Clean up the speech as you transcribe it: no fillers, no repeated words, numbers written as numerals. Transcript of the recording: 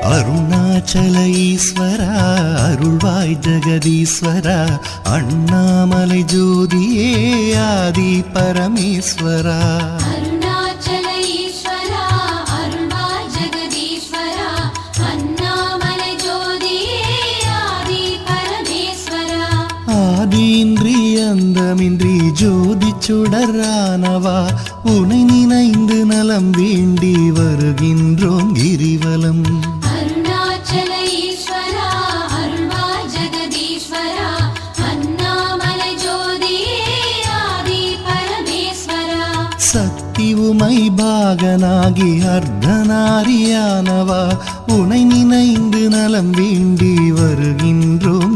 அருணாச்சல ஈஸ்வரா அருள்வாய் ஜெகதீஸ்வரா அண்ணாமலை ஜோதியே ஆதி பரமேஸ்வரா அருணாச்சல ஈஸ்வரா அருள்வாய் ஜெகதீஸ்வரா அண்ணாமலை ஜோதியே ஆதி பரமேஸ்வரா ஆதியின்றி அந்தமின்றி ஜோதி சுடரானவா உனை நினைந்து நலம் வேண்டி வருகின்றோம் கிரிவலம் அருணாச்சல ஈஸ்வரா அருள்வாய் ஜெகதீஸ்வரா அண்ணாமலை ஜோதியே ஆதி பரமேஸ்வரா சக்தி உமை பாகனாகி அர்த்தநாரியானவா உனை நினைந்து நலம் வேண்டி வருகின்றோம்